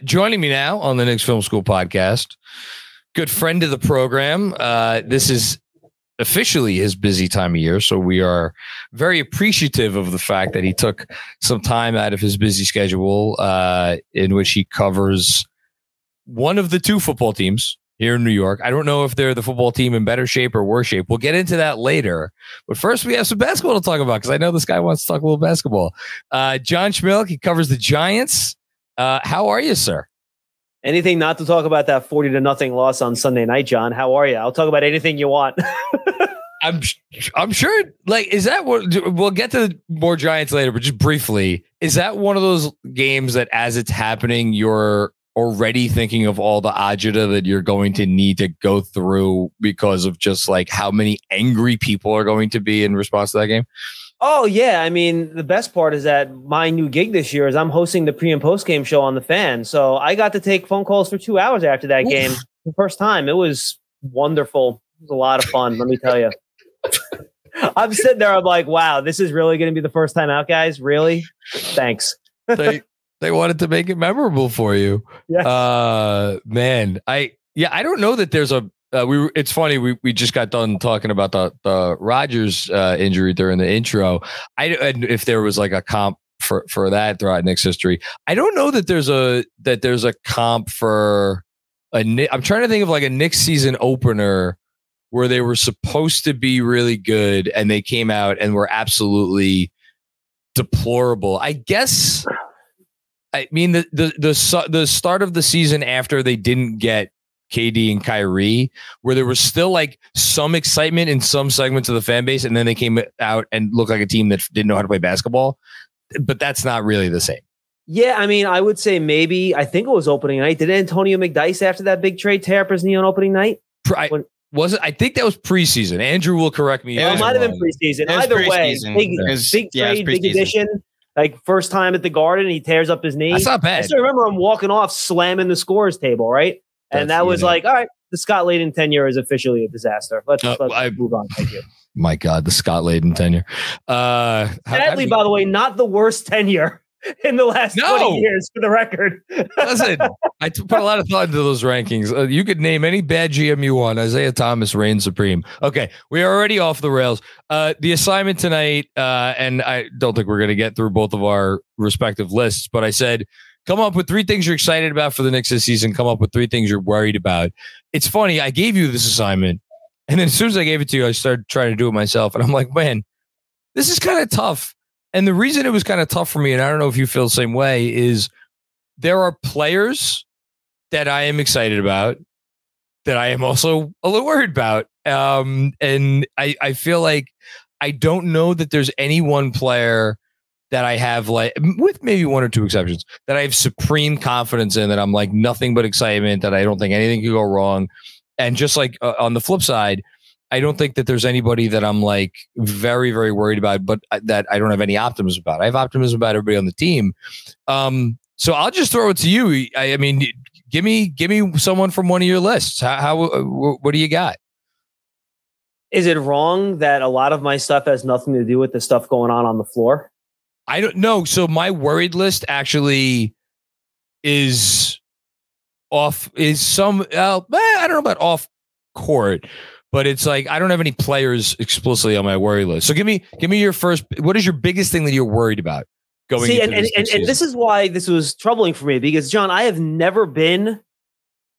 Joining me now on the Knicks Film School Podcast, good friend of the program. This is officially his busy time of year, so we are very appreciative of the fact that he took some time out of his busy schedule in which he covers one of the two football teams here in New York. I don't know if they're the football team in better shape or worse shape. We'll get into that later. But first, we have some basketball to talk about because I know this guy wants to talk a little basketball. John Schmeelk, he covers the Giants. How are you, sir? Anything not to talk about that 40-0 loss on Sunday night, John. How are you? I'll talk about anything you want. I'm sure. Like, is that what we'll get to more Giants later? But just briefly, is that one of those games that, as it's happening, you're already thinking of all the agita that you're going to need to go through because of just like how many angry people are going to be in response to that game? Oh, yeah. I mean, the best part is that my new gig this year is I'm hosting the pre- and post-game show on The Fan. So I got to take phone calls for 2 hours after that game. The first time. It was wonderful. It was a lot of fun, let me tell you. I'm sitting there. I'm like, wow, this is really going to be the first time out, guys? Really? Thanks. They wanted to make it memorable for you. Yes. Man, I don't know that there's a it's funny. We just got done talking about the Rodgers injury during the intro. And if there was like a comp for that throughout Knicks history, I don't know that there's a comp for I'm trying to think of like a Knicks season opener where they were supposed to be really good and they came out and were absolutely deplorable. I guess. I mean the start of the season after they didn't get KD and Kyrie, where there was still like some excitement in some segments of the fan base, and then they came out and looked like a team that didn't know how to play basketball. But that's not really the same. Yeah, I mean, I would say maybe, I think it was opening night. Did Antonio McDyess after that big trade tear up his knee on opening night? I think that was preseason. Andrew will correct me. It might have been preseason. Either way, big trade, big addition. Like first time at the Garden, he tears up his knee. That's not bad. I still remember him walking off, slamming the scores table, right? And that was like, all right, the Scott Layden tenure is officially a disaster. Let's move on. Thank you. My God, the Scott Layden tenure. Sadly, by the way, not the worst tenure in the last 20 years, for the record. Listen, I put a lot of thought into those rankings. You could name any bad GM you want. Isaiah Thomas reigns supreme. Okay, we are already off the rails. The assignment tonight, and I don't think we're going to get through both of our respective lists, but I said, come up with 3 things you're excited about for the Knicks this season. Come up with 3 things you're worried about. It's funny. I gave you this assignment, and then as soon as I gave it to you, I started trying to do it myself. And I'm like, man, this is kind of tough. And the reason it was kind of tough for me, and I don't know if you feel the same way, is there are players that I am excited about that I am also a little worried about. And I feel like I don't know that there's any one player that I have, like, with maybe 1 or 2 exceptions, that I have supreme confidence in, that I'm like nothing but excitement, that I don't think anything could go wrong. And just like on the flip side, I don't think that there's anybody that I'm like very, very worried about, but that I don't have any optimism about. I have optimism about everybody on the team. So I'll just throw it to you. I mean, give me someone from one of your lists. What do you got? Is it wrong that a lot of my stuff has nothing to do with the stuff going on the floor? I don't know. So my worried list actually is off. I don't know about off court, but it's like I don't have any players explicitly on my worry list. So give me your first. What is your biggest thing that you're worried about going? See, and this is why this was troubling for me, because John, I have never been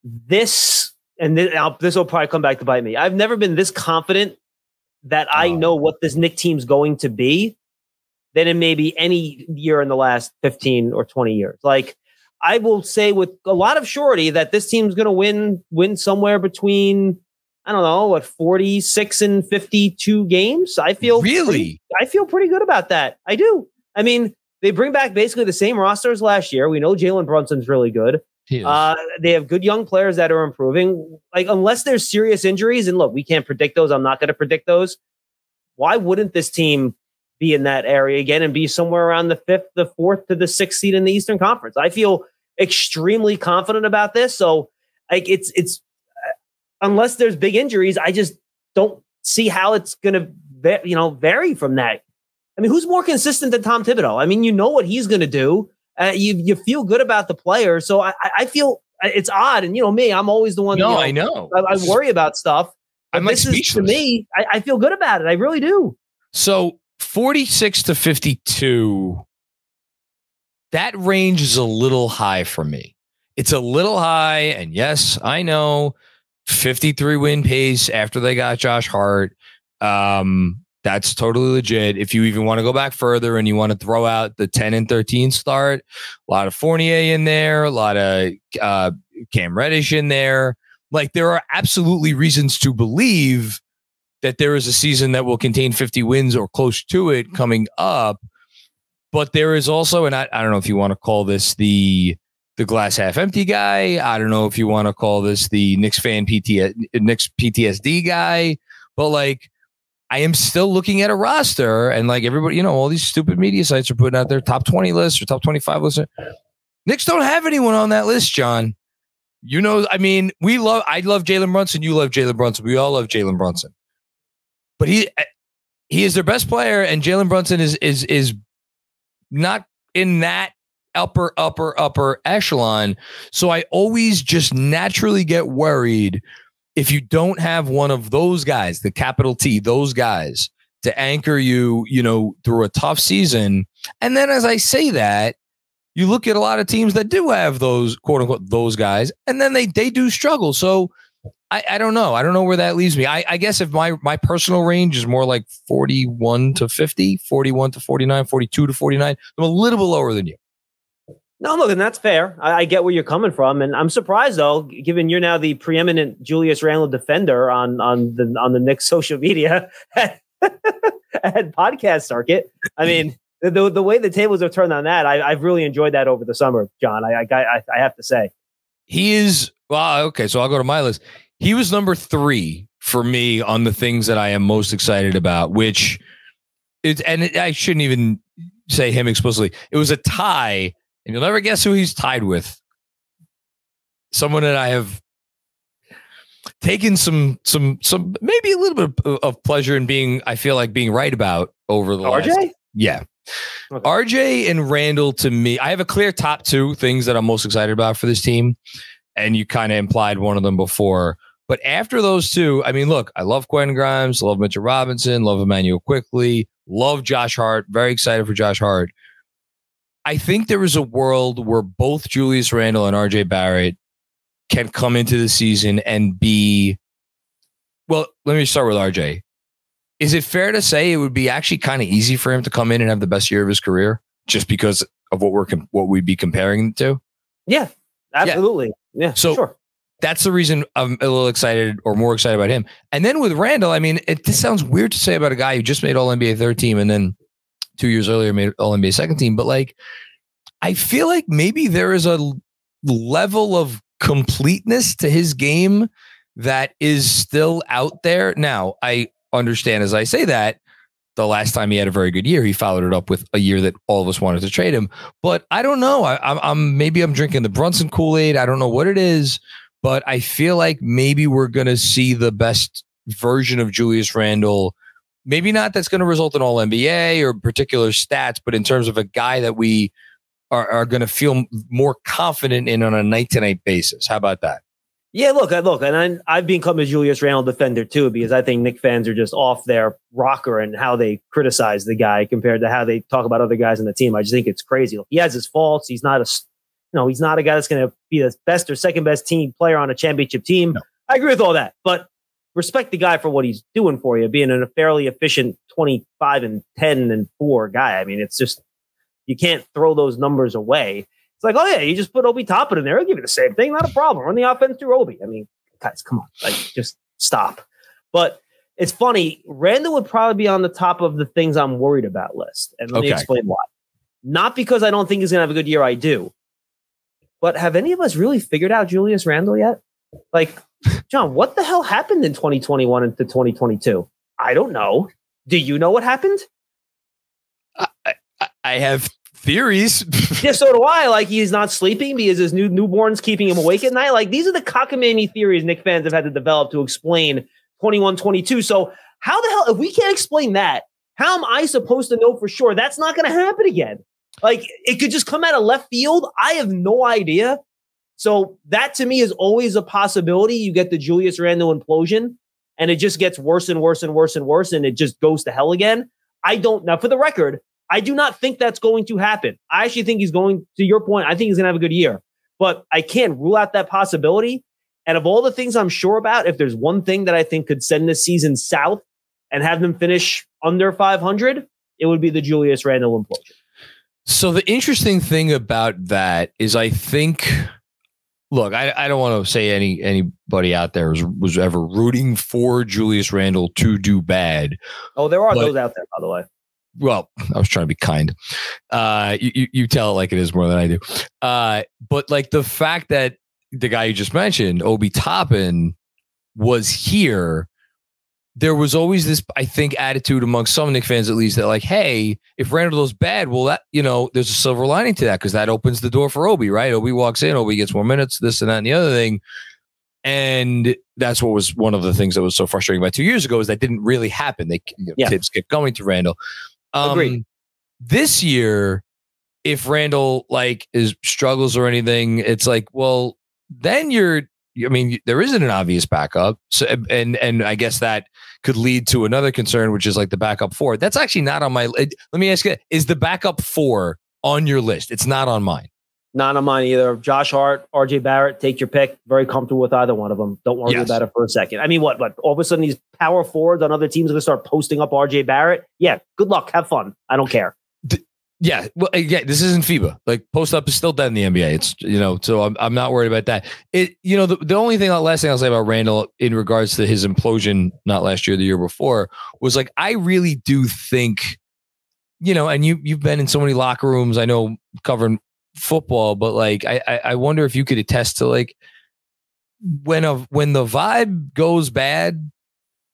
this, and this will probably come back to bite me. I've never been this confident that I know what this Knicks team's going to be than in maybe any year in the last 15 or 20 years. Like, I will say with a lot of surety that this team's going to win somewhere between, I don't know, 46 and 52 games. I feel pretty good about that. I do. I mean, they bring back basically the same roster as last year. We know Jalen Brunson's really good. They have good young players that are improving. Like, unless there's serious injuries, and look, we can't predict those. I'm not going to predict those. Why wouldn't this team be in that area again and be somewhere around the 5th, the 4th to the 6th seed in the Eastern Conference? I feel extremely confident about this. So, like, it's unless there's big injuries, I just don't see how it's going to vary from that. I mean, who's more consistent than Tom Thibodeau? I mean, you know what he's going to do. You feel good about the player. So I feel it's odd. And me, I'm always the one. No, I know. I worry about stuff. I'm like speechless. To me, I feel good about it. I really do. So 46 to 52, that range is a little high for me. It's a little high. And yes, I know 53 win pace after they got Josh Hart. That's totally legit. If you even want to go back further and you want to throw out the 10 and 13 start, a lot of Fournier in there, a lot of Cam Reddish in there. Like, there are absolutely reasons to believe that there is a season that will contain 50 wins or close to it coming up. But there is also, and I don't know if you want to call this the glass half empty guy. I don't know if you want to call this the Knicks PTSD guy, but like, I am still looking at a roster and like everybody, all these stupid media sites are putting out their top 20 lists or top 25 lists. Knicks don't have anyone on that list, John. I love Jalen Brunson. You love Jalen Brunson. We all love Jalen Brunson. But he is their best player, and Jalen Brunson is not in that upper echelon. So I always just naturally get worried if you don't have one of those guys, the capital T, those guys to anchor you, through a tough season. And then as I say that, you look at a lot of teams that do have those quote unquote, those guys, and then they do struggle. So I don't know. I don't know where that leaves me. I guess if my personal range is more like 41 to 50, 41 to 49, 42 to 49, I'm a little bit lower than you. No, look, and that's fair. I get where you're coming from, and I'm surprised though, given you're now the preeminent Julius Randle defender on the Knicks social media and podcast circuit. I mean, the way the tables have turned on that, I've really enjoyed that over the summer, John. I have to say, he is. Well, okay, so I'll go to my list. He was number 3 for me on the things that I am most excited about, which is, and I shouldn't even say him explicitly. It was a tie. And you'll never guess who he's tied with. Someone that I have taken some maybe a little bit of pleasure in being right about over the RJ? last. Yeah. Okay. RJ and Randall, to me, I have a clear top 2 things that I'm most excited about for this team. And you kind of implied one of them before. But after those 2, I mean, look, I love Quentin Grimes, love Mitchell Robinson, love Emmanuel Quickley, love Josh Hart, very excited for Josh Hart. I think there is a world where both Julius Randle and RJ Barrett can come into the season and be, well, let me start with RJ. Is it fair to say it would be actually kind of easy for him to come in and have the best year of his career just because of what we'd be comparing to? Yeah, absolutely. Yeah, so sure. That's the reason I'm a little excited or more excited about him. And then with Randle, I mean, this sounds weird to say about a guy who just made All-NBA third team and then 2 years earlier made All-NBA second team, but like, I feel like maybe there is a level of completeness to his game that is still out there. Now, I understand as I say that the last time he had a very good year, he followed it up with a year that all of us wanted to trade him. But I don't know. I'm drinking the Brunson Kool-Aid. I don't know what it is, but I feel like maybe we're going to see the best version of Julius Randle. Maybe not that's going to result in all NBA or particular stats, but in terms of a guy that we are going to feel more confident in on a night-to-night basis. How about that? Yeah, look, and I've become a Julius Randle defender too, because I think Knicks fans are just off their rocker and how they criticize the guy compared to how they talk about other guys on the team. I just think it's crazy. Look, he has his faults. He's not he's not a guy that's going to be the best or second best team player on a championship team. No. I agree with all that, but respect the guy for what he's doing for you, being a fairly efficient 25 and 10 and 4 guy. I mean, it's just, you can't throw those numbers away. It's like, oh yeah, you just put Obi Toppin in there. I'll give you the same thing. Not a problem. Run the offense through Obi. I mean, guys, come on. Like, just stop. But it's funny. Randall would probably be on the top of the things I'm worried about list. And let me explain why. Not because I don't think he's going to have a good year. I do. But have any of us really figured out Julius Randle yet? Like, John, what the hell happened in 2021 into 2022? I don't know. Do you know what happened? I have theories. Yeah, so do I. Like, he's not sleeping because his newborn's keeping him awake at night. Like, these are the cockamamie theories Knicks fans have had to develop to explain 21-22. So how the hell, if we can't explain that, how am I supposed to know for sure that's not going to happen again? Like, it could just come out of left field. I have no idea. So that to me is always a possibility. You get the Julius Randle implosion and it just gets worse and worse and worse and worse. And it just goes to hell again. Now for the record, I do not think that's going to happen. I actually think he's going, to your point, I think he's going to have a good year, but I can't rule out that possibility. And of all the things I'm sure about, if there's one thing that I think could send this season south and have them finish under 500, it would be the Julius Randle implosion. So the interesting thing about that is I think, look, I don't want to say anybody out there was ever rooting for Julius Randle to do bad. Oh, there are those out there, by the way. Well, I was trying to be kind. You tell it like it is more than I do. But like the fact that the guy you just mentioned, Obi Toppin, was here, there was always this, I think, attitude among some Knicks fans, at least, that like, hey, if Randle's bad, well, that, there's a silver lining to that because that opens the door for Obi, right? Obi walks in, Obi gets more minutes, this and that and the other thing. And that's what was one of the things that was so frustrating about 2 years ago is that didn't really happen. Tips kept going to Randle. Agreed. This year, if Randle struggles or anything, it's like, well, then there isn't an obvious backup. So, and I guess that could lead to another concern, which is like the backup four. That's actually not on my, let me ask you, is the backup four on your list? It's not on mine. Not on mine either. Josh Hart, RJ Barrett, take your pick. Very comfortable with either one of them. Don't worry about it for a second. I mean, what? All of a sudden these power forwards on other teams are going to start posting up RJ Barrett? Yeah, good luck. Have fun. I don't care. Yeah, well, this isn't FIBA. Like, post up is still dead in the NBA. It's so I'm not worried about that. The only last thing I'll say about Randle in regards to his implosion, not last year, the year before, was like I really do think, and you've been in so many locker rooms. I know covering football, but like I wonder if you could attest to like when the vibe goes bad,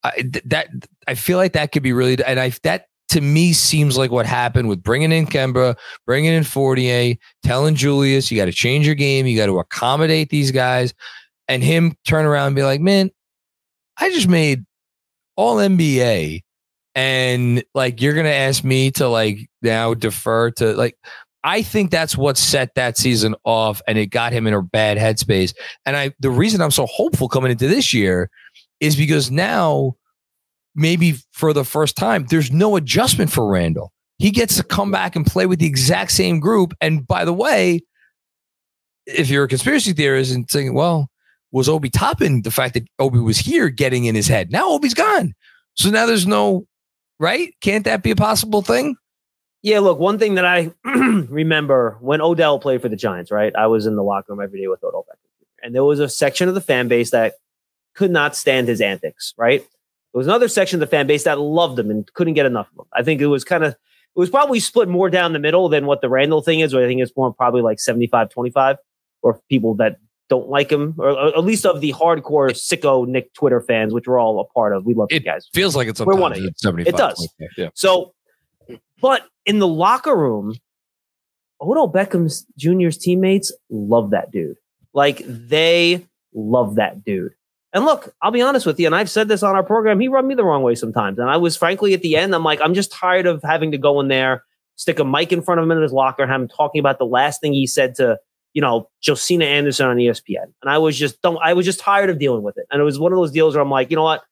I feel like that could be really, and that to me seems like what happened with bringing in Kemba, bringing in Fournier, telling Julius, you got to change your game. You got to accommodate these guys, and him turn around and be like, man, I just made all NBA. And like, you're going to ask me to like now defer to like, I think that's what set that season off and it got him in a bad headspace. And the reason I'm so hopeful coming into this year is because now, maybe for the first time, there's no adjustment for Randle. He gets to come back and play with the exact same group. And by the way, if you're a conspiracy theorist and saying, well, was Obi Toppin the fact that Obi was here getting in his head? Now Obi's gone. So now there's no, right? Can't that be a possible thing? Yeah, look, one thing that I remember when Odell played for the Giants, right? I was in the locker room every day with Odell Beckham. And there was a section of the fan base that could not stand his antics, right? There was another section of the fan base that loved him and couldn't get enough of him. I think it was probably split more down the middle than what the Randle thing is, or I think it's more probably like 75-25, or people that don't like him, or at least of the hardcore sicko Nick Twitter fans, which we're all a part of. We love you guys. It feels like it's we're one of you. 75. It does. Yeah. So, but in the locker room, Odell Beckham Jr.'s teammates love that dude. Like, they love that dude. And look, I'll be honest with you, and I've said this on our program, he rubbed me the wrong way sometimes. And I was frankly at the end, I'm like, I'm just tired of having to go in there, stick a mic in front of him in his locker, and have him talking about the last thing he said to, Josina Anderson on ESPN. And I was just tired of dealing with it. And it was one of those deals where I'm like, you know what?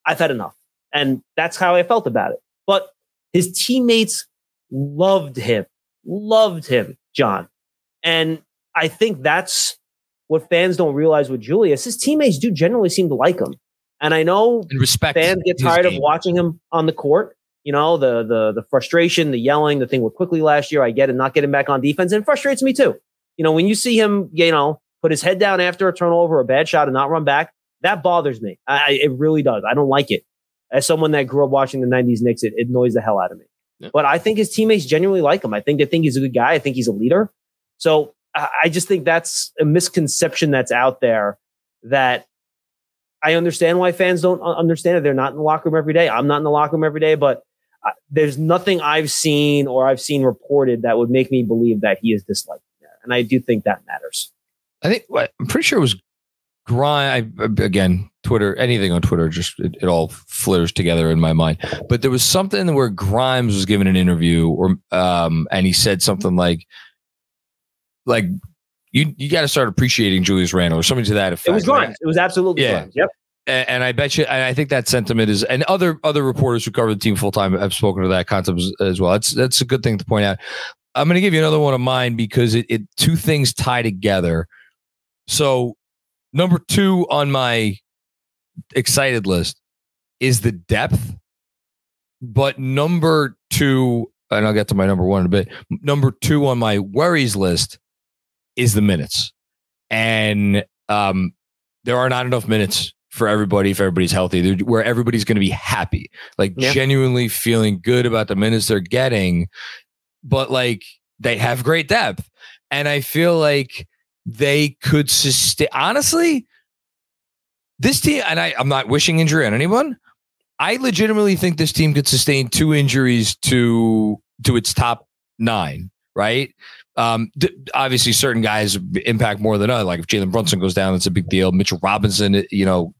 I've had enough. And that's how I felt about it. But his teammates loved him, John. And I think that's what fans don't realize with Julius. His teammates do generally seem to like him. And I know fans get tired of watching him on the court. The frustration, the yelling, the thing with Quickly last year, I get it, not getting back on defense. And it frustrates me too. When you see him, put his head down after a turnover, a bad shot and not run back, that bothers me. It really does. I don't like it. As someone that grew up watching the 90s Knicks, it annoys the hell out of me. Yeah. But I think his teammates genuinely like him. I think they think he's a good guy. I think he's a leader. So I just think that's a misconception that's out there that I understand why fans don't understand it. They're not in the locker room every day. I'm not in the locker room every day, but there's nothing I've seen reported that would make me believe that he is disliked there. And I do think that matters. I'm pretty sure it was Grimes. Again, Twitter, anything on Twitter, just it all flitters together in my mind. But there was something where Grimes was given an interview, or and he said something like you got to start appreciating Julius Randle or something to that effect. It was Grimes. Right? It was absolutely Grimes. Yep. And I bet you, and I think that sentiment is, and other reporters who cover the team full time have spoken to that concept as well. That's a good thing to point out. I'm going to give you another one of mine because it two things tie together. So number 2 on my excited list is the depth, but number 2, and I'll get to my number 1 in a bit. Number 2 on my worries list is the minutes, and there are not enough minutes for everybody if everybody's healthy, where everybody's going to be happy, like genuinely feeling good about the minutes they're getting, but like they have great depth, and I feel like they could sustain. Honestly, this team, and I'm not wishing injury on anyone, I legitimately think this team could sustain 2 injuries to its top 9, right? Obviously, certain guys impact more than others. Like if Jalen Brunson goes down, that's a big deal. Mitchell Robinson,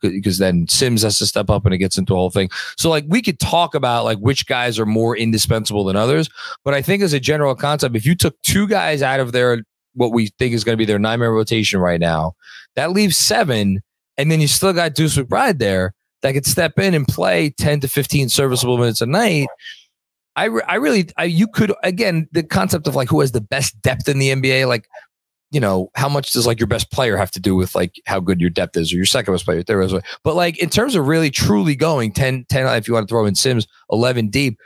because then Sims has to step up and it gets into a whole thing. So like we could talk about like which guys are more indispensable than others. But I think as a general concept, if you took 2 guys out of their what we think is going to be their 9-man rotation right now, that leaves 7, and then you still got Deuce McBride there that could step in and play 10 to 15 serviceable minutes a night. You could, again, the concept of like who has the best depth in the NBA, like, how much does like your best player have to do with like how good your depth is, or your second best player, third best player. But like in terms of really truly going 10, if you want to throw in Sims, 11 deep,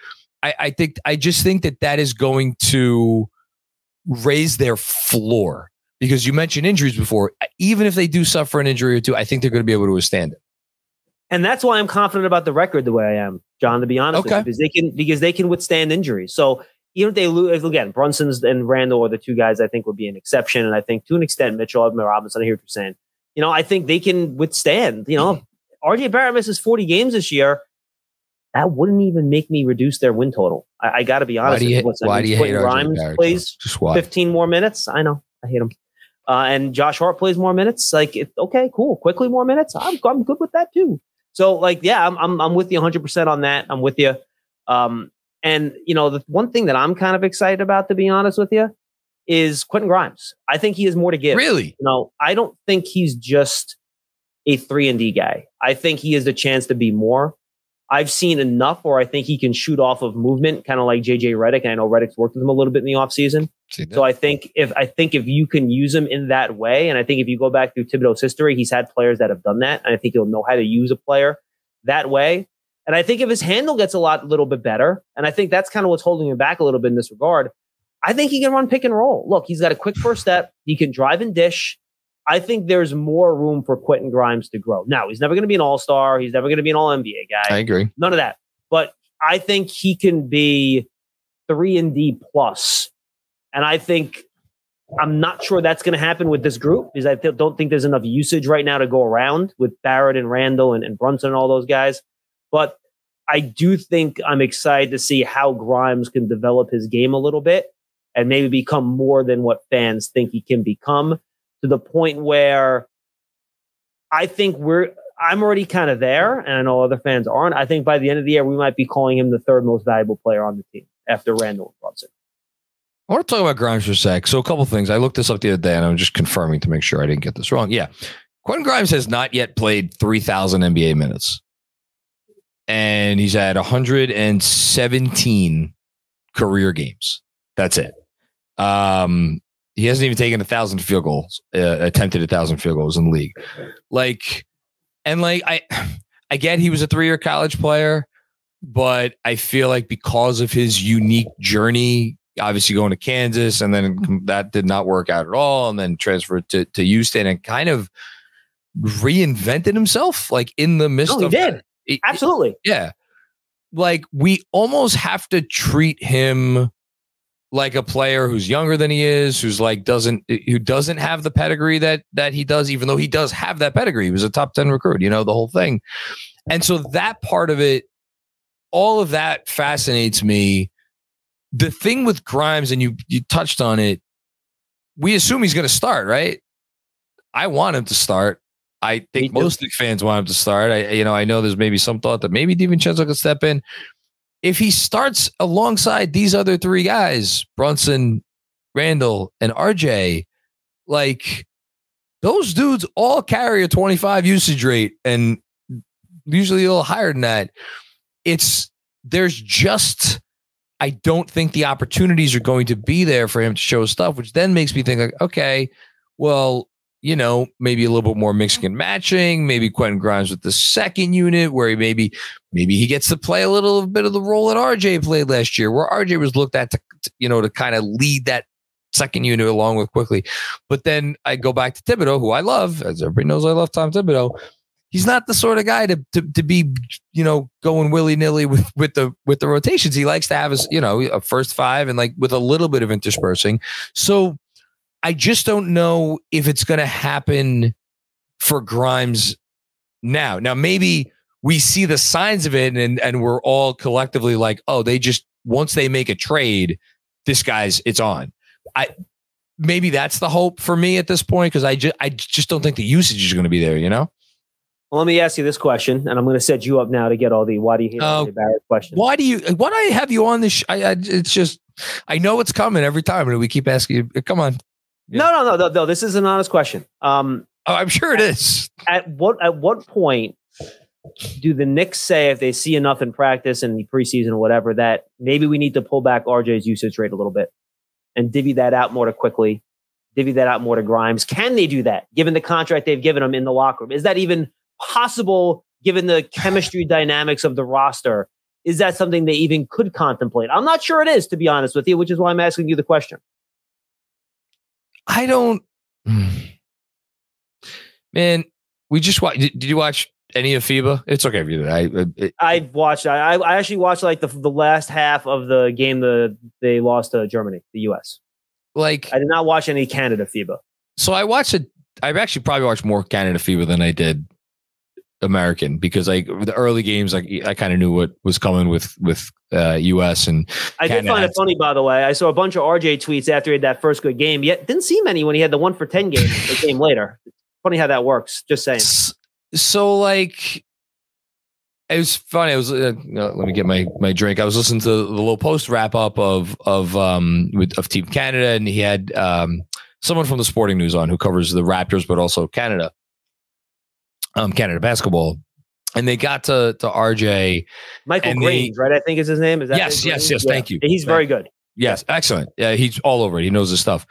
I just think that is going to raise their floor, because you mentioned injuries before. Even if they do suffer an injury or 2, I think they're going to be able to withstand it. And that's why I'm confident about the record the way I am, John, to be honest with you, because they can withstand injuries. So even if they lose, again, Brunson's and Randle are the 2 guys I think would be an exception. And I think to an extent, Mitchell and Robinson, I hear what you're saying. I think they can withstand. If RJ Barrett misses 40 games this year, that wouldn't even make me reduce their win total. I got to be honest. Why do you hate RJ Barrett? Plays 15 more minutes. I know. I hate him. And Josh Hart plays more minutes. Like, okay, cool. Quickly more minutes. I'm good with that too. So like, yeah, I'm with you 100% on that. I'm with you. And the one thing that I'm kind of excited about, to be honest with you, is Quentin Grimes. I think he has more to give. Really? I don't think he's just a 3-and-D guy. I think he has a chance to be more. I've seen enough where I think he can shoot off of movement, kind of like JJ Redick. And I know Redick's worked with him a little bit in the offseason. So I think if you can use him in that way, and I think if you go back through Thibodeau's history, he's had players that have done that. And I think he'll know how to use a player that way. And I think if his handle gets a little bit better, and I think that's kind of what's holding him back a little bit in this regard, I think he can run pick and roll. Look, he's got a quick first step. He can drive and dish. I think there's more room for Quentin Grimes to grow. Now, he's never going to be an all-star. He's never going to be an all-NBA guy. I agree. None of that. But I think he can be 3-and-D plus. And I'm not sure that's going to happen with this group, because I don't think there's enough usage right now to go around with Barrett and Randle and Brunson and all those guys. But I do think I'm excited to see how Grimes can develop his game a little bit and maybe become more than what fans think he can become, to the point where I think I'm already kind of there, and I know other fans aren't. I think by the end of the year, we might be calling him the 3rd most valuable player on the team after Randle and Brunson. I want to talk about Grimes for a sec. So a couple things. I looked this up the other day, and I'm just confirming to make sure I didn't get this wrong. Yeah. Quentin Grimes has not yet played 3,000 NBA minutes. And he's had 117 career games. That's it. He hasn't even taken 1,000 field goals, attempted 1,000 field goals in the league. I get he was a 3-year college player, but I feel like because of his unique journey, obviously going to Kansas, and then that did not work out at all, and then transferred to Houston and kind of reinvented himself like in the midst of that. Absolutely. Yeah. Like we almost have to treat him like a player who's younger than he is, who doesn't have the pedigree that he does, even though he does have that pedigree. He was a top 10 recruit, the whole thing. And so that part of it, all of that fascinates me. The thing with Grimes, and you touched on it, we assume he's going to start, right? I want him to start. I think most Knicks fans want him to start. I know there's maybe some thought that maybe DiVincenzo could step in. If he starts alongside these other three guys, Brunson, Randall, and RJ, like those dudes all carry a 25 usage rate and usually a little higher than that. I don't think the opportunities are going to be there for him to show stuff, which then makes me think like, okay, well, maybe a little bit more mixing and matching, maybe Quentin Grimes with the second unit where maybe he gets to play a little bit of the role that RJ played last year, where RJ was looked at to kind of lead that second unit along with quickly. But then I go back to Thibodeau, who I love, as everybody knows, I love Tom Thibodeau. He's not the sort of guy to be, going willy-nilly with the rotations. He likes to have a first five and like with a little bit of interspersing. So I just don't know if it's going to happen for Grimes now. Now, maybe we see the signs of it and we're all collectively like, oh, once they make a trade, it's on. Maybe that's the hope for me at this point, because I just don't think the usage is going to be there, Well, let me ask you this question, and I'm going to set you up now to get all the why do you hate RJ Barrett questions. Why do I have you on this? It's just, I know it's coming every time, and we keep asking you, come on. Yeah. No. This is an honest question. I'm sure it is. At what point do the Knicks say, if they see enough in practice and the preseason or whatever, that maybe we need to pull back RJ's usage rate a little bit and divvy that out more to quickly, divvy that out more to Grimes? Can they do that given the contract they've given him in the locker room? Is that even possible given the chemistry dynamics of the roster? Is that something they even could contemplate? I'm not sure it is, to be honest with you, which is why I'm asking you the question. I don't, man, we just watched. Did you watch any of FIBA? It's okay if you did. I watched. I actually watched like the last half of the game they lost to Germany, the U.S. Like, I did not watch any Canada FIBA. So I've actually probably watched more Canada FIBA than I did American, because the early games, I kind of knew what was coming with US. And I did find it funny, by the way. I saw a bunch of RJ tweets after he had that first good game, yet didn't see many when he had the 1 for 10 game a game later. Funny how that works. Just saying. So like, it was funny. I was let me get my drink. I was listening to the little post wrap up of Team Canada, and he had someone from the Sporting News on who covers the Raptors, but also Canada basketball. And they got to RJ. Michael Graves, right? I think is his name. Is that yes. Yeah. Thank you. He's very good. Yes, excellent. Yeah, he's all over it. He knows his stuff.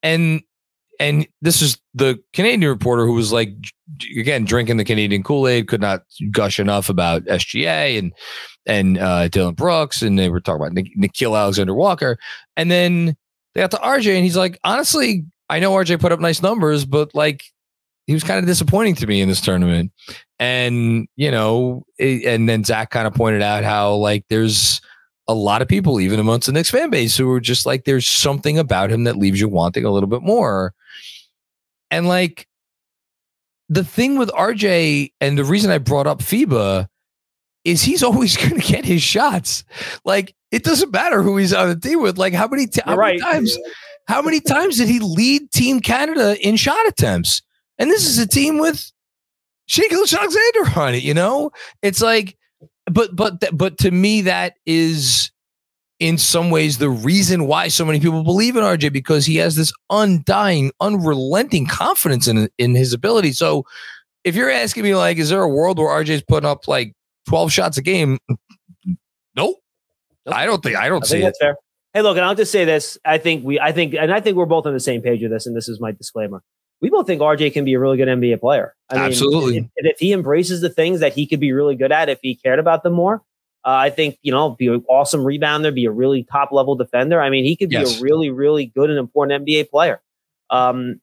And this is the Canadian reporter who was like, again, drinking the Canadian Kool-Aid, could not gush enough about SGA and Dylan Brooks, and they were talking about Nickeil Alexander-Walker. And then they got to RJ, and he's like, honestly, I know RJ put up nice numbers, but like, he was kind of disappointing to me in this tournament. And, and then Zach kind of pointed out how like there's a lot of people, even amongst the Knicks fan base, who are just like, there's something about him that leaves you wanting a little bit more. And like, the thing with RJ, and the reason I brought up FIBA, is he's always going to get his shots. Like, it doesn't matter who he's on the team with. Like, how many times did he lead Team Canada in shot attempts? And this is a team with Shai Gilgeous-Alexander on it, It's like, but to me, that is in some ways the reason why so many people believe in RJ, because he has this undying, unrelenting confidence in his ability. So if you're asking me, like, is there a world where RJ's putting up like 12 shots a game? Nope. I don't see it. That's fair. Hey, look, and I'll just say this. I think we're both on the same page with this, and this is my disclaimer. We both think RJ can be a really good NBA player. Absolutely. If he embraces the things that he could be really good at, if he cared about them more, I think, be an awesome rebounder, be a really top level defender. I mean, he could be a really, really good and important NBA player. And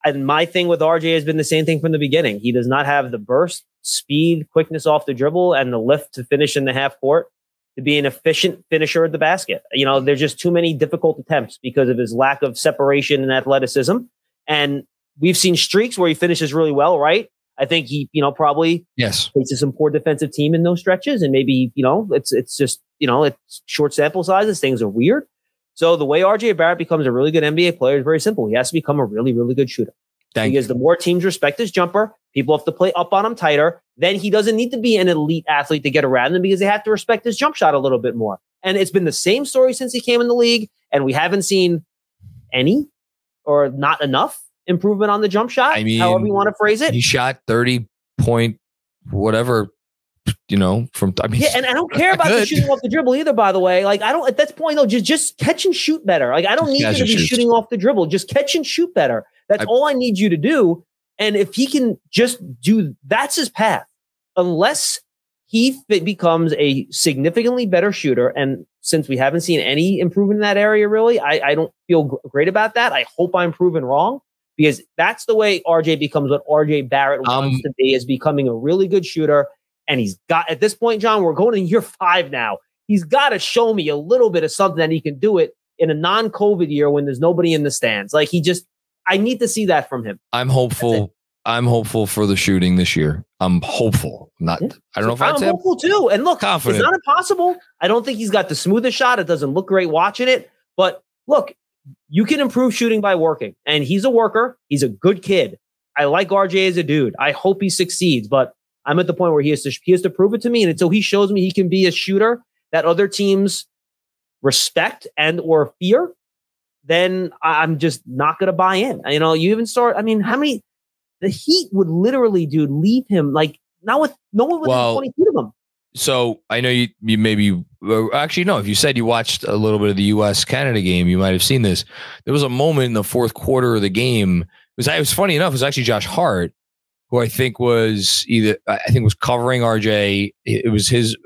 my thing with RJ has been the same thing from the beginning. He does not have the burst, speed, quickness off the dribble, and the lift to finish in the half court to be an efficient finisher at the basket. There's just too many difficult attempts because of his lack of separation and athleticism. And we've seen streaks where he finishes really well, right? I think he, probably faces some poor defensive team in those stretches. And maybe, it's just, it's short sample sizes. Things are weird. So the way RJ Barrett becomes a really good NBA player is very simple. He has to become a really, really good shooter. Because the more teams respect his jumper, people have to play up on him tighter. Then he doesn't need to be an elite athlete to get around them because they have to respect his jump shot a little bit more. And it's been the same story since he came in the league, and we haven't seen any or not enough improvement on the jump shot, however you want to phrase it. He shot 30 point whatever, from yeah, and I don't care about the shooting off the dribble either, by the way. Like, I don't, at that point, though, just catch and shoot better. Like, I don't need you to be shooting off the dribble. Just catch and shoot better. That's all I need you to do. And if he can just that's his path. Unless he becomes a significantly better shooter. And since we haven't seen any improvement in that area, really, I don't feel great about that. I hope I'm proven wrong, because that's the way RJ becomes what RJ Barrett wants to be, is becoming a really good shooter. And he's got, at this point, John, we're going in year 5 now. He's got to show me a little bit of something that he can do it in a non-COVID year when there's nobody in the stands. Like, I need to see that from him. I'm hopeful. I'm hopeful for the shooting this year. I'm hopeful. I don't know if I'm hopeful too. And look, confident. It's not impossible. I don't think he's got the smoothest shot. It doesn't look great watching it. But look, you can improve shooting by working. And he's a worker. He's a good kid. I like RJ as a dude. I hope he succeeds. But I'm at the point where he has to prove it to me. And until he shows me he can be a shooter that other teams respect and or fear, then I'm just not going to buy in. You even start, the Heat would literally, dude, leave him like not with no one within 20 feet of him. So I know you maybe, actually, no, if you said you watched a little bit of the US-Canada game, you might have seen this. There was a moment in the fourth quarter of the game. It was funny enough. It was actually Josh Hart, who I think was covering RJ. It was his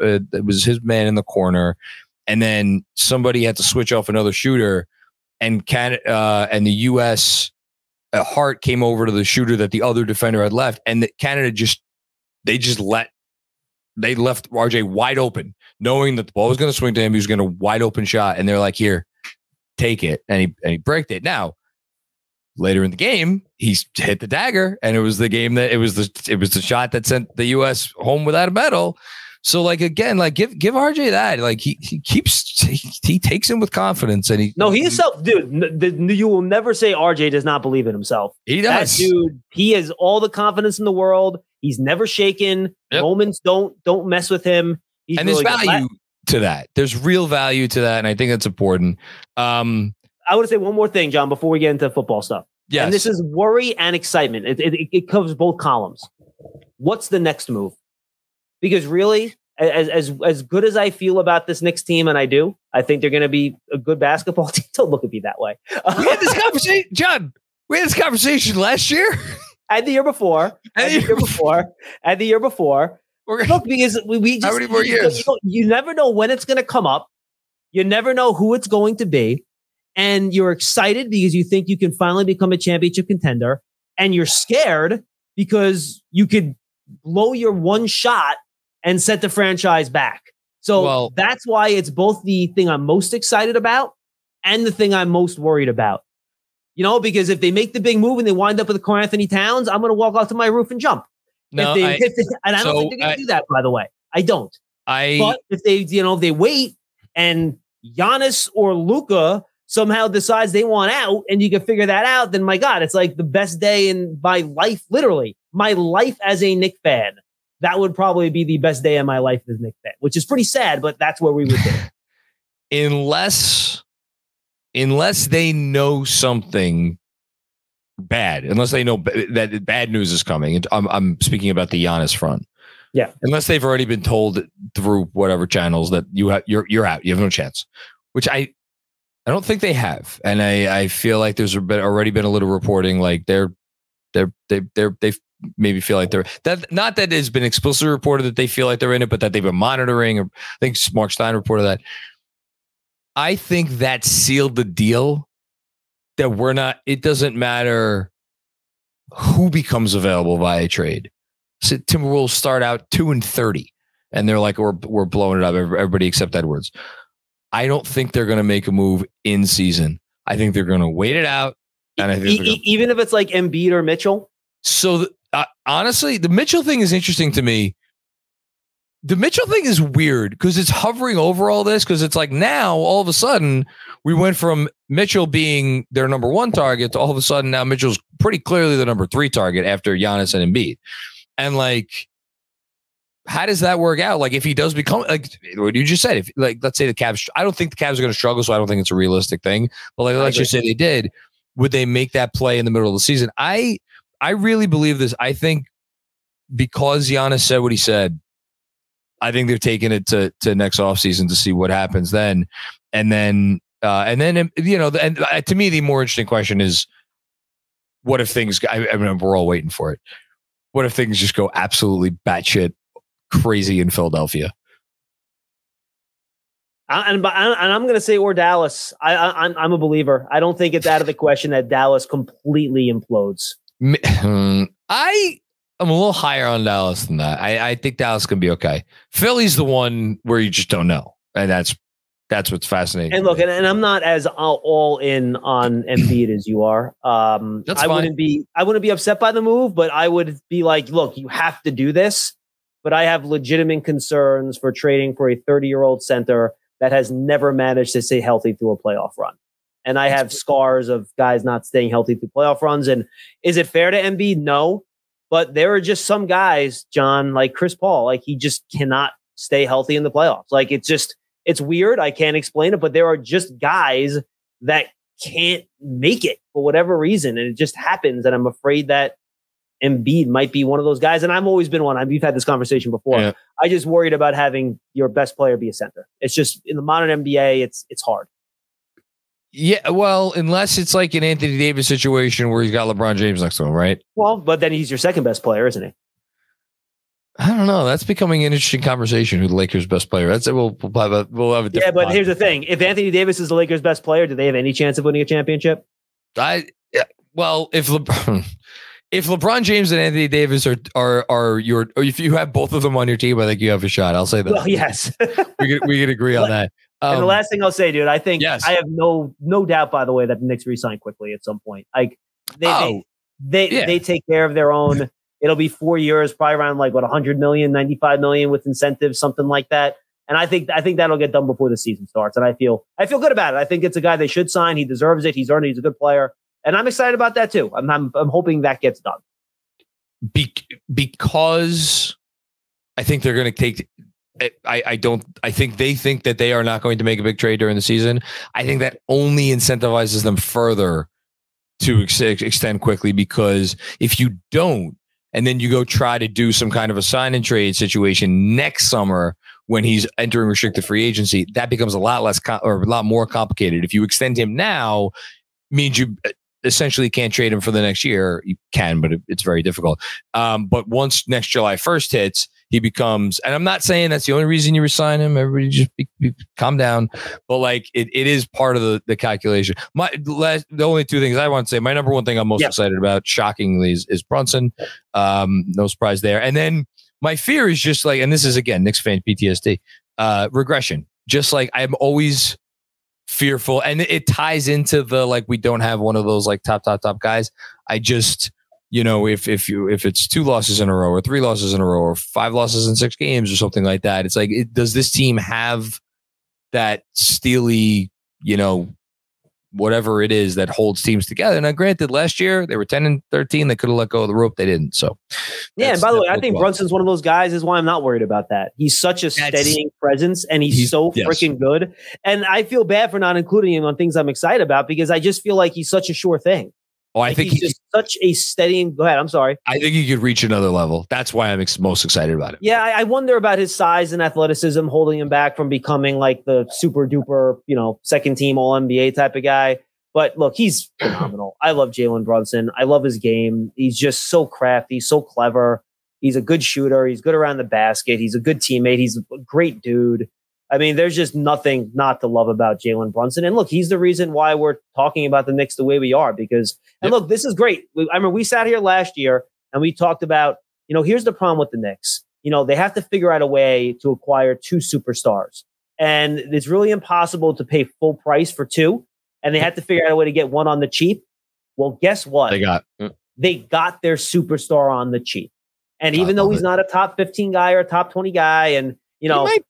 man in the corner, and then somebody had to switch off another shooter, and the US Hart came over to the shooter that the other defender had left, and Canada left RJ wide open, knowing that the ball was going to swing to him. He was going to wide open shot, and they're like, "Here, take it," and he braked it. Now, later in the game, he hit the dagger, and it was the shot that sent the U.S. home without a medal. So, like, again, like give RJ that. Like, he takes him with confidence, and he is self, dude. You will never say RJ does not believe in himself. He does, that dude. He has all the confidence in the world. He's never shaken. Yep. Moments don't mess with him. And really there's value to that. There's real value to that, and I think that's important. I want to say one more thing, John, before we get into football stuff. Yes. And this is worry and excitement. It covers both columns. What's the next move? Because really, as good as I feel about this Knicks team, and I think they're going to be a good basketball team. Don't look at me that way. We had this conversation, John. We had this conversation last year. And the year before. And the year before. Look, because we just, how many more years? You never know when it's going to come up. You never know who it's going to be. And you're excited because you think you can finally become a championship contender. And you're scared because you could blow your one shot and set the franchise back. So that's why it's both the thing I'm most excited about and the thing I'm most worried about. Because if they make the big move and they wind up with Karl Anthony Towns, I'm going to walk off to my roof and jump. No, and I don't think they're going to do that, by the way. I don't. But if they wait and Giannis or Luka somehow decides they want out and you can figure that out, then my God, it's like the best day in my life, literally. My life as a Knicks fan. That would probably be the best day of my life as a Knicks fan, which is pretty sad, but that's where we would be. Unless they know something bad, unless they know that bad news is coming. I'm speaking about the Giannis front. Yeah. Unless they've already been told through whatever channels that you're out, you have no chance, which I don't think they have. And I feel like there's already been a little reporting, like they maybe feel like they're that, not that it's been explicitly reported that they feel like they're in it, but that they've been monitoring. Or I think Mark Stein reported that. I think that sealed the deal that it doesn't matter who becomes available via trade. So Timberwolves start out 2-30 and they're like, we're blowing it up. Everybody except Edwards. I don't think they're going to make a move in season. I think they're going to wait it out. And I think even if it's like Embiid or Mitchell. So honestly, the Mitchell thing is interesting to me The Mitchell thing is weird because it's hovering over all this, because it's like now all of a sudden we went from Mitchell being their number one target to all of a sudden now Mitchell's pretty clearly the number 3 target after Giannis and Embiid. And like, how does that work out? Like, if he does become, like what you just said, if like, let's say the Cavs, I don't think the Cavs are going to struggle, so I don't think it's a realistic thing. But like, let's just say they did, would they make that play in the middle of the season? I really believe this. I think because Giannis said what he said, I think they're taking it to next offseason to see what happens then. And then, you know, and to me, the more interesting question is, what if things, I mean, we're all waiting for it. What if things just go absolutely batshit crazy in Philadelphia? And I'm going to say, or Dallas. I'm a believer. I don't think it's out of the question that Dallas completely implodes. I'm a little higher on Dallas than that. I think Dallas can be okay. Philly's the one where you just don't know, and that's what's fascinating. And look, and I'm not as all in on Embiid as you are. I wouldn't be upset by the move, but I would be like, look, you have to do this. But I have legitimate concerns for trading for a 30-year-old center that has never managed to stay healthy through a playoff run. And I have scars of guys not staying healthy through playoff runs. And is it fair to Embiid? No. But there are just some guys, John, like Chris Paul, like he just cannot stay healthy in the playoffs. Like it's weird. I can't explain it, but there are just guys that can't make it for whatever reason. And it just happens. And I'm afraid that Embiid might be one of those guys. And I've always been one. We've had this conversation before. Yeah. I just worried about having your best player be a center. It's just in the modern NBA, it's hard. Yeah, well, unless it's like an Anthony Davis situation where he's got LeBron James next to him, right? Well, but then he's your second best player, isn't he? I don't know. That's becoming an interesting conversation. Who the Lakers' best player? That's it. We'll have a different. Yeah, but here's the thing: if Anthony Davis is the Lakers' best player, do they have any chance of winning a championship? Well, if LeBron James and Anthony Davis are your, or if you have both of them on your team, I think you have a shot. I'll say that. Well, yes, we can agree on that. And the last thing I'll say, dude, I think yes. I have no doubt, by the way, that the Knicks re-sign quickly at some point. Like they take care of their own. It'll be 4 years, probably around like what 100 million, 95 million with incentives, something like that. And I think that'll get done before the season starts. And I feel good about it. I think it's a guy they should sign. He deserves it. He's earned it. He's a good player, and I'm excited about that too. I'm hoping that gets done. Because I think they're going to take. I think they think that they are not going to make a big trade during the season. I think that only incentivizes them further to extend quickly, because if you don't, and then you go try to do some kind of a sign and trade situation next summer when he's entering restricted free agency, that becomes a lot less or a lot more complicated. If you extend him now, means you essentially can't trade him for the next year. You can, but it's very difficult. But once next July 1st hits, he becomes, and I'm not saying that's the only reason you resign him. Everybody just calm down. But like it is part of the calculation. The only two things I want to say, my number one thing I'm most excited about, shockingly, is Brunson. No surprise there. And then my fear is just like, and this is again, Knicks fan PTSD, regression. Just like I'm always fearful, and it ties into the, like, we don't have one of those like top guys. I just, you know, if it's 2 losses in a row or 3 losses in a row or 5 losses in 6 games or something like that, it's like, does this team have that steely, you know, whatever it is that holds teams together? And granted, last year they were 10-13. They could have let go of the rope. They didn't. So yeah. And by the way, I think Brunson's one of those guys. Is why I'm not worried about that. He's such a steadying presence, and he's so freaking good. And I feel bad for not including him on things I'm excited about, because I just feel like he's such a sure thing. Oh, I think he's just such a steadying. Go ahead. I'm sorry. I think he could reach another level. That's why I'm most excited about it. Yeah, I wonder about his size and athleticism holding him back from becoming like the super duper, you know, second team All NBA type of guy. But look, he's phenomenal. I love Jalen Brunson. I love his game. He's just so crafty, so clever. He's a good shooter. He's good around the basket. He's a good teammate. He's a great dude. I mean, there's just nothing not to love about Jalen Brunson. And look, he's the reason why we're talking about the Knicks the way we are. Because, and look, this is great. I remember we sat here last year and we talked about, you know, here's the problem with the Knicks. You know, they have to figure out a way to acquire 2 superstars. And it's really impossible to pay full price for 2. And they had to figure out a way to get 1 on the cheap. Well, guess what? They got their superstar on the cheap. And even though he's not a top 15 guy or a top 20 guy, and maybe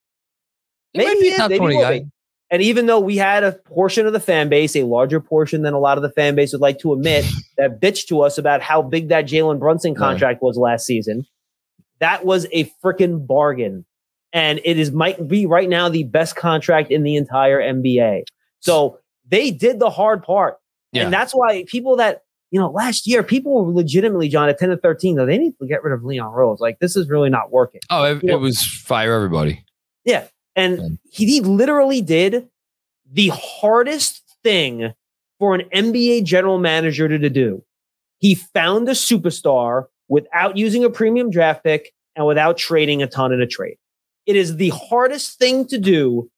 he is, top 20 guy. And even though we had a portion of the fan base, a larger portion than a lot of the fan base would like to admit, that bitched to us about how big that Jalen Brunson contract was last season, that was a freaking bargain. And might be right now the best contract in the entire NBA. So they did the hard part. Yeah. And that's why people that, last year, people were legitimately, John, at 10 to 13, though, they need to get rid of Leon Rose. Like, this is really not working. Oh, it was fire everybody. Yeah. And he literally did the hardest thing for an NBA general manager to do. He found a superstar without using a premium draft pick and without trading a ton in a trade. It is the hardest thing to do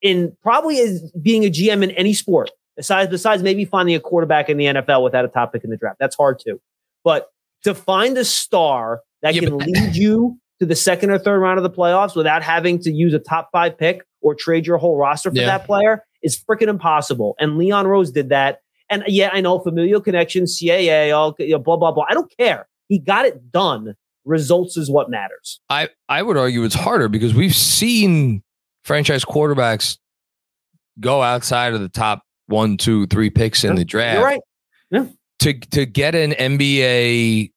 in probably as being a GM in any sport, besides maybe finding a quarterback in the NFL without a top pick in the draft. That's hard too. But to find a star that can lead you to the second or third round of the playoffs without having to use a top 5 pick or trade your whole roster for that player is freaking impossible. And Leon Rose did that. And I know familial connections, CAA, blah, blah, blah. I don't care. He got it done. Results is what matters. I would argue it's harder because we've seen franchise quarterbacks go outside of the top 1, 2, 3 picks in the draft. You're right. Yeah. To get an NBA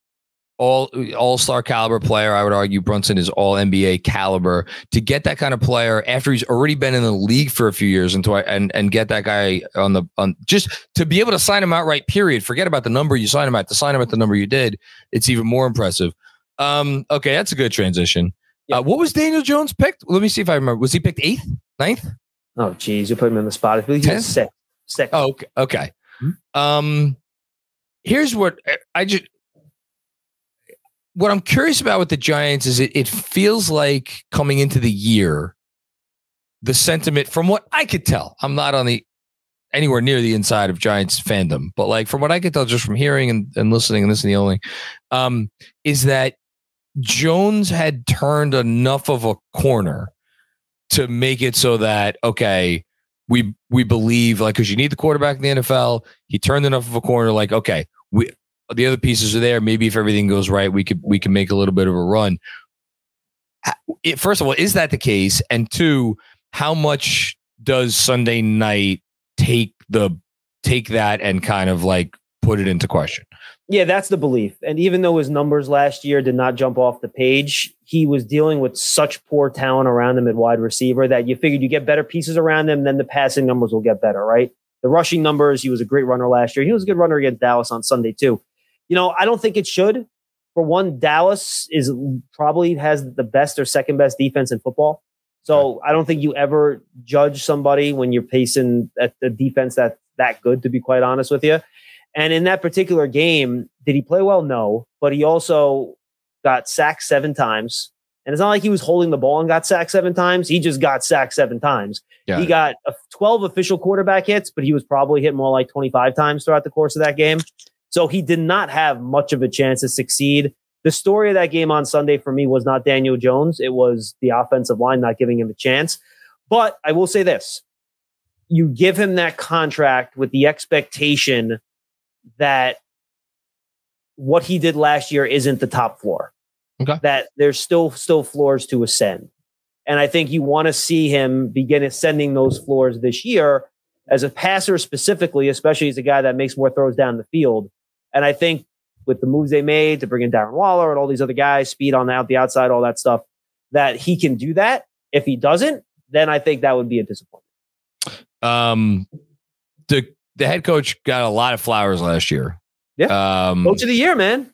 all-star caliber player, I would argue Brunson is all NBA caliber. To get that kind of player after he's already been in the league for a few years and get that guy on just to be able to sign him outright, period. Forget about the number you sign him at. To sign him at the number you did, it's even more impressive. Okay, that's a good transition. Yeah. What was Daniel Jones picked? Let me see if I remember. Was he picked 8th, 9th? Oh, geez, you put him in the spot. I believe he was 6th. Oh, okay. Here's what I'm curious about with the Giants is it feels like coming into the year, the sentiment from what I could tell, I'm not on anywhere near the inside of Giants fandom, but like from what I could tell just from hearing and listening, and this is the only, is that Jones had turned enough of a corner to make it so that, okay, we believe, like, because you need the quarterback in the NFL. He turned enough of a corner, like, okay, the other pieces are there. Maybe if everything goes right, we can make a little bit of a run. First of all, is that the case? And two, how much does Sunday night take that and kind of like put it into question? Yeah, that's the belief. And even though his numbers last year did not jump off the page, he was dealing with such poor talent around him at wide receiver that you figured you get better pieces around him, then the passing numbers will get better, right? The rushing numbers, he was a great runner last year. He was a good runner against Dallas on Sunday too. I don't think it should. For one, Dallas probably has the best or second best defense in football. So I don't think you ever judge somebody when you're pacing at the defense that's that good, to be quite honest with you. And in that particular game, did he play well? No, but he also got sacked 7 times. And it's not like he was holding the ball and got sacked 7 times. He just got sacked 7 times. He got 12 official quarterback hits, but he was probably hit more like 25 times throughout the course of that game. So he did not have much of a chance to succeed. The story of that game on Sunday for me was not Daniel Jones. It was the offensive line not giving him a chance. But I will say this. You give him that contract with the expectation that what he did last year isn't the top floor. Okay. That there's still floors to ascend. And I think you want to see him begin ascending those floors this year as a passer specifically, especially as a guy that makes more throws down the field. And I think with the moves they made to bring in Darren Waller and all these other guys, speed on the outside, all that stuff, that he can do that. If he doesn't, then I think that would be a disappointment. The head coach got a lot of flowers last year. Yeah. Coach of the year, man.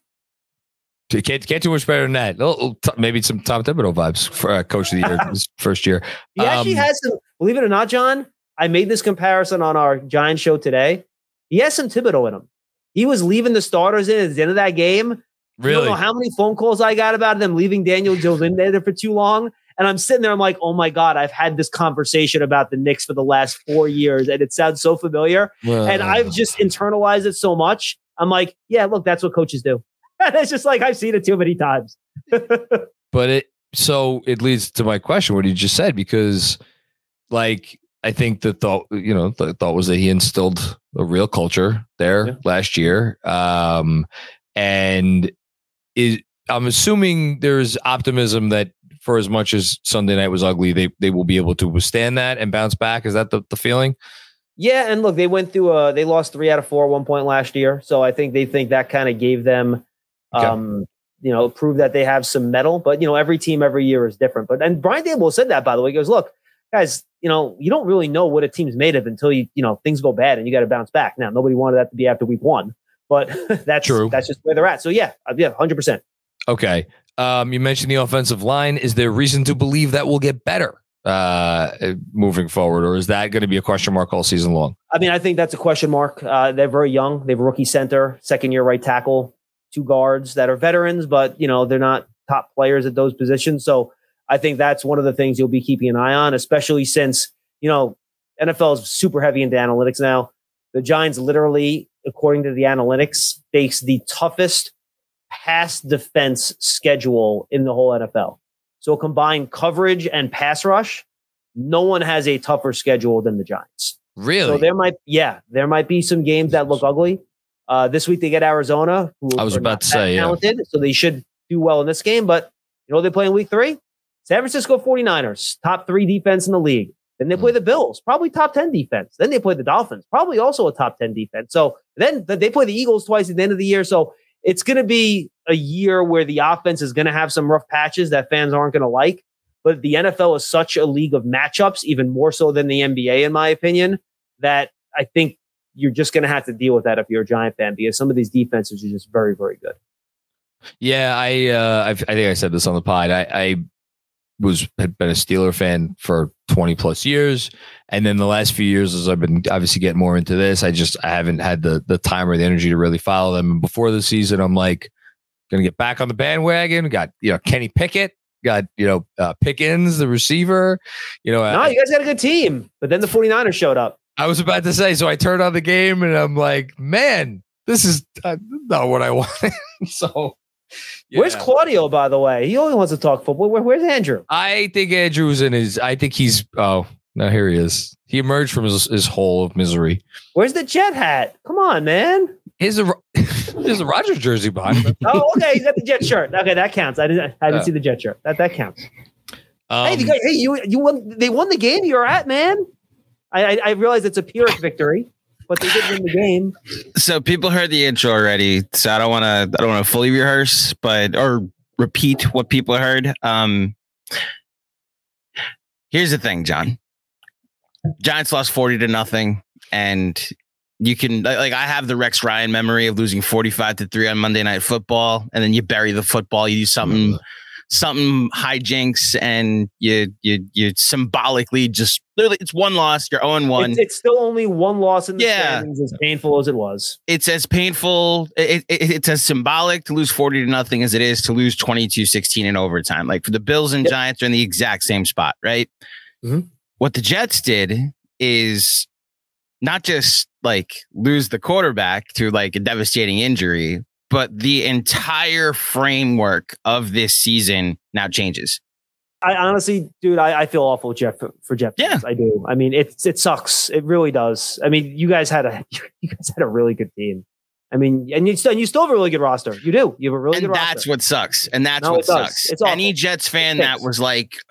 Can't do much better than that. Maybe some Tom Thibodeau vibes for coach of the year his first year. He actually has some, believe it or not, John, I made this comparison on our Giants show today. He has some Thibodeau in him. He was leaving the starters in at the end of that game. Really? You don't know how many phone calls I got about them leaving Daniel Jones in there for too long. And I'm sitting there, I'm like, oh my God, I've had this conversation about the Knicks for the last 4 years, and it sounds so familiar. And I've just internalized it so much. I'm like, yeah, look, that's what coaches do. And it's just like, I've seen it too many times. But it leads to my question, what you just said, because like, I think the thought was that he instilled a real culture there last year. And I'm assuming there's optimism that for as much as Sunday night was ugly, they will be able to withstand that and bounce back. Is that the feeling? Yeah, and look, they went through they lost 3 out of 4 at one point last year. So I think they think that kind of gave them proved that they have some metal. But every team every year is different. And Brian Daboll said that, by the way. He goes, look, guys, you don't really know what a team's made of until things go bad and you got to bounce back. Now, nobody wanted that to be after week 1, but that's true. That's just where they're at. So yeah, 100%. Okay. You mentioned the offensive line. Is there reason to believe that will get better moving forward, or is that going to be a question mark all season long? I mean, I think that's a question mark. They're very young. They have a rookie center, second-year right tackle, 2 guards that are veterans, but they're not top players at those positions. So I think that's one of the things you'll be keeping an eye on, especially since NFL is super heavy into analytics now. The Giants literally, according to the analytics, face the toughest pass defense schedule in the whole NFL. So combined coverage and pass rush, no one has a tougher schedule than the Giants. Really? So there might be some games that look ugly. This week they get Arizona, who I was about to say, talented, so they should do well in this game. But they play in week 3? San Francisco 49ers, top 3 defense in the league. Then they play the Bills, probably top 10 defense. Then they play the Dolphins, probably also a top 10 defense. So then they play the Eagles twice at the end of the year. So it's going to be a year where the offense is going to have some rough patches that fans aren't going to like. But the NFL is such a league of matchups, even more so than the NBA, in my opinion, that I think you're just going to have to deal with that if you're a Giant fan, because some of these defenses are just very, very good. Yeah, I think I said this on the pod. I had been a Steeler fan for 20 plus years. And then the last few years, as I've been obviously getting more into this, I haven't had the time or the energy to really follow them. And before the season, I'm like, going to get back on the bandwagon. Got, Kenny Pickett, got, Pickens, the receiver, No, you guys got a good team, but then the 49ers showed up. I was about to say, so I turned on the game and I'm like, man, this is not what I wanted. So yeah. Where's Claudio, by the way? He only wants to talk football. Where's Andrew? I think Andrew's now here he is. He emerged from his hole of misery. Where's the Jet hat? Come on, man. There's a Rodgers jersey behind him. Oh, okay. He's got the Jet shirt. Okay, that counts. I didn't see the Jet shirt. That counts. You won. They won the game you're at, man. I realize it's a Pyrrhic victory, but they did win the game. So people heard the intro already, so I don't want to fully rehearse, or repeat what people heard. Here's the thing, John. Giants lost 40-0 and you can I have the Rex Ryan memory of losing 45-3 on Monday Night Football, and then you bury the football, you do something hijinks, and you symbolically just literally, it's one loss, you're 0-1. It's still only one loss in the standings, as painful as it was. It's as painful. It's as symbolic to lose 40-0 as it is to lose 22-16 in overtime. Like, for the Bills and Giants are in the exact same spot, right? Mm-hmm. What the Jets did is not just lose the quarterback to a devastating injury, but the entire framework of this season now changes. I honestly, dude, I feel awful for Jeff. Yeah, I do. I mean, it sucks. It really does. I mean, you guys had a really good team. I mean, and you still have a really good roster. You do. You have a really good roster. And that's what sucks. And that's what sucks. It's awful. Any Jets fan that was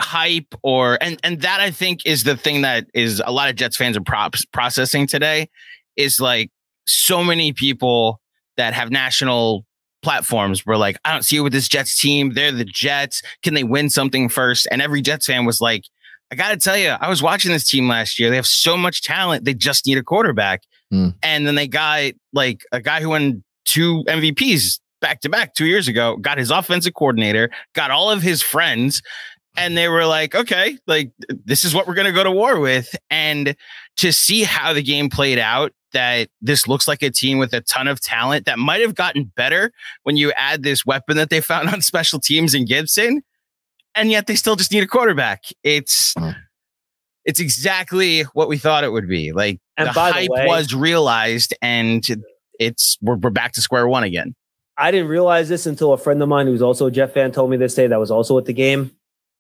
hype and that, I think, is the thing that is a lot of Jets fans are processing today, is so many people that have national platforms were I don't see it with this Jets team. They're the Jets. Can they win something first? And every Jets fan was like, I got to tell you, I was watching this team last year. They have so much talent. They just need a quarterback. And then they got a guy who won 2 MVPs back to back 2 years ago, got his offensive coordinator, got all of his friends. And they were like, okay, this is what we're going to go to war with. And to see how the game played out, that this looks like a team with a ton of talent that might have gotten better when you add this weapon that they found on special teams in Gibson, and yet they still just need a quarterback. It's exactly what we thought it would be. And the hype was realized, and we're back to square one again. I didn't realize this until a friend of mine who's also a Jet fan told me this day, that was also at the game,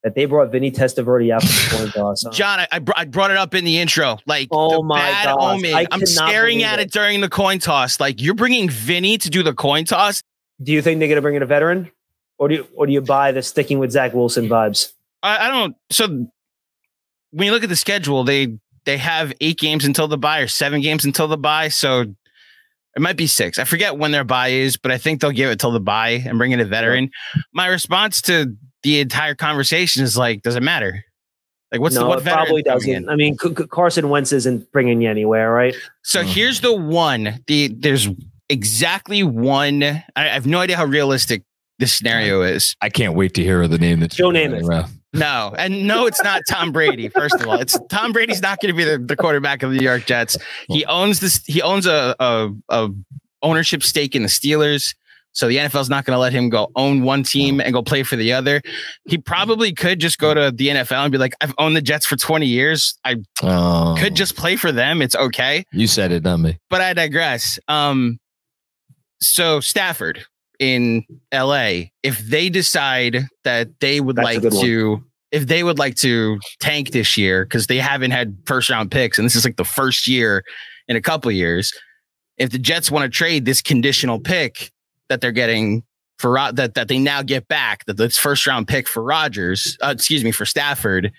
that they brought Vinny Testaverde out for the coin toss. John, I brought it up in the intro. Oh my God. Omen. I'm staring at it during the coin toss. You're bringing Vinny to do the coin toss. Do you think they're going to bring in a veteran? Or do you buy the sticking with Zach Wilson vibes? I don't. So when you look at the schedule, they have 8 games until the bye or 7 games until the bye. So it might be 6. I forget when their bye is, but I think they'll give it till the bye and bring in a veteran. Yeah. My response to the entire conversation is like, does it matter? Like, what veteran probably doesn't. I mean, Carson Wentz isn't bringing you anywhere, right? So here's the one. There's exactly one. I have no idea how realistic this scenario is. I can't wait to hear the name that's Joe Namath. No, and no, it's not Tom Brady. First of all, it's Tom Brady's not going to be the quarterback of the New York Jets. He owns this. He owns a ownership stake in the Steelers. So the NFL is not going to let him go own one team and go play for the other. He probably could just go to the NFL and be like, I've owned the Jets for 20 years. I could just play for them. It's okay. You said it, not me. But I digress. So Stafford in LA, if they decide that they would if they would like to tank this year, because they haven't had first round picks, and this is like the first year in a couple of years, if the Jets want to trade this conditional pick that they're getting for that they now get back, that this first round pick for for Stafford,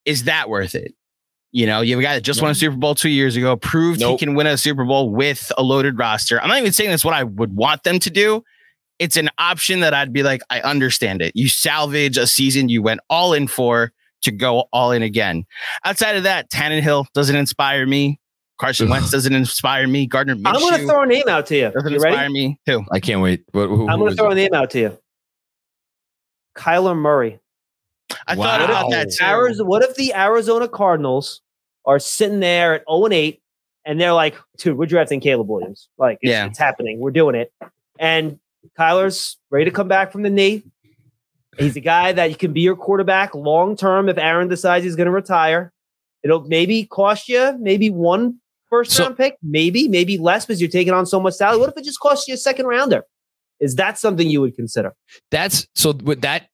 is that worth it? You know, you have a guy that just won a Super Bowl 2 years ago, proved he can win a Super Bowl with a loaded roster. I'm not even saying that's what I would want them to do. It's an option that I'd be like, I understand it. You salvage a season you went all in for to go all in again. Outside of that, Tannehill doesn't inspire me. Carson Wentz doesn't inspire me. Gardner Minshew. I'm going to throw a name out to you. Doesn't you inspire me. Who? I can't wait. I'm going to throw a name out to you. Kyler Murray. I thought about that too. What if the Arizona Cardinals are sitting there at 0-8 and they're like, dude, we're drafting Caleb Williams. Like, it's happening. We're doing it. And Kyler's ready to come back from the knee. He's a guy that you can be your quarterback long term if Aaron decides he's going to retire. It'll maybe cost you maybe one first-round pick, maybe less because you're taking on so much salary. What if it just costs you a second rounder? Is that something you would consider? That's so with that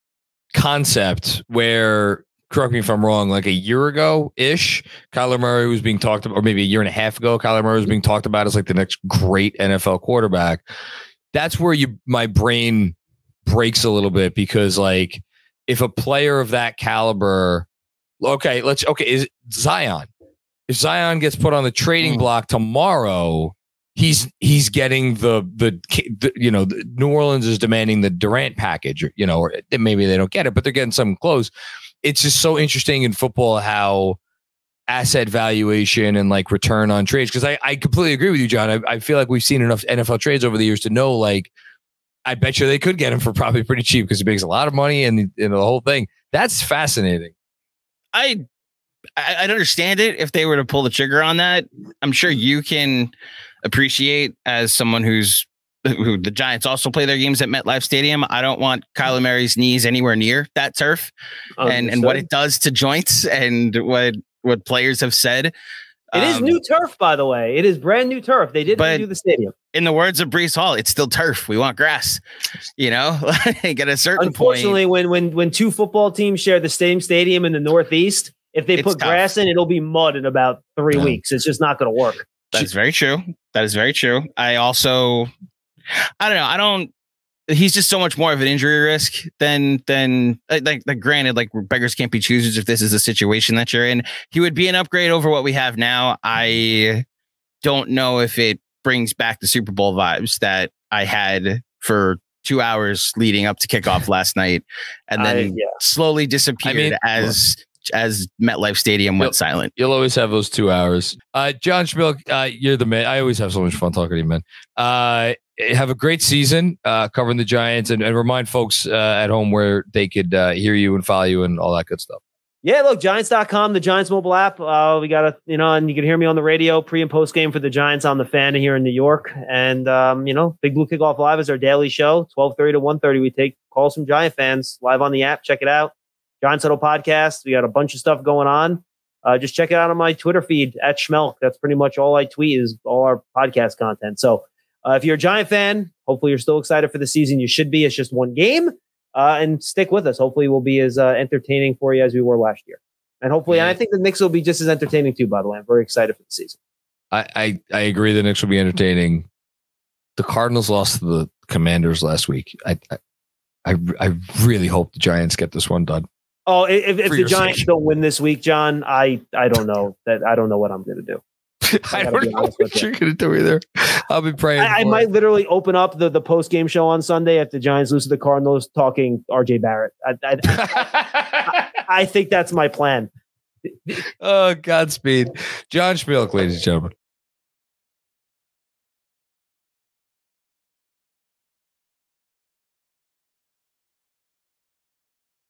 concept where, correct me if I'm wrong, like a year ago-ish, Kyler Murray was being talked about, or maybe a year and a half ago, Kyler Murray was being talked about as like the next great NFL quarterback. That's where my brain breaks a little bit, because like if a player of that caliber, is Zion. If Zion gets put on the trading block tomorrow, he's getting the New Orleans is demanding the Durant package, or maybe they don't get it, but they're getting something close. It's just so interesting in football how asset valuation and like return on trades. Because I completely agree with you, John. I feel like we've seen enough NFL trades over the years to know, like, I bet you they could get him for probably pretty cheap because he makes a lot of money and the whole thing. That's fascinating. I'd understand it if they were to pull the trigger on that. I'm sure you can appreciate, as someone who the Giants also play their games at MetLife Stadium. I don't want Kyler Murray's knees anywhere near that turf, and what it does to joints and what players have said. It is new turf, by the way. It is brand new turf. They didn't redo the stadium. In the words of Breece Hall, it's still turf. We want grass. Like at a certain Unfortunately, point. when two football teams share the same stadium in the Northeast, if they put grass in, it'll be mud in about 3 weeks. It's just not going to work. That's very true. That is very true. I don't know. He's just so much more of an injury risk than granted, like beggars can't be choosers. If this is a situation that you're in, he would be an upgrade over what we have now. I don't know if it brings back the Super Bowl vibes that I had for 2 hours leading up to kickoff last night, and then slowly disappeared as MetLife Stadium went silent. You'll always have those 2 hours. John Schmeelk, you're the man. I always have so much fun talking to you, man. Have a great season covering the Giants, and remind folks at home where they could hear you and follow you and all that good stuff. Yeah, look, Giants.com, the Giants mobile app. We got and you can hear me on the radio pre and post game for the Giants on the Fan here in New York. And, Big Blue Kickoff Live is our daily show, 12:30 to 1:30. We take calls from Giant fans live on the app. Check it out. Giants Huddle Podcast. We got a bunch of stuff going on. Just check it out on my Twitter feed at Schmeelk. That's pretty much all I tweet is all our podcast content. So if you're a Giant fan, hopefully you're still excited for the season. You should be. It's just one game. And stick with us. Hopefully we'll be as entertaining for you as we were last year. And hopefully, and I think the Knicks will be just as entertaining too, by the way. I'm very excited for the season. I agree the Knicks will be entertaining. The Cardinals lost to the Commanders last week. I really hope the Giants get this one done. Oh, if the Giants don't win this week, John, I don't know I don't know what I'm going to do. I don't know what you're going to do either. I'll be praying. I might literally open up the post game show on Sunday if the Giants lose to the Cardinals, talking RJ Barrett. I think that's my plan. Oh, Godspeed, John Schmeelk, ladies and gentlemen.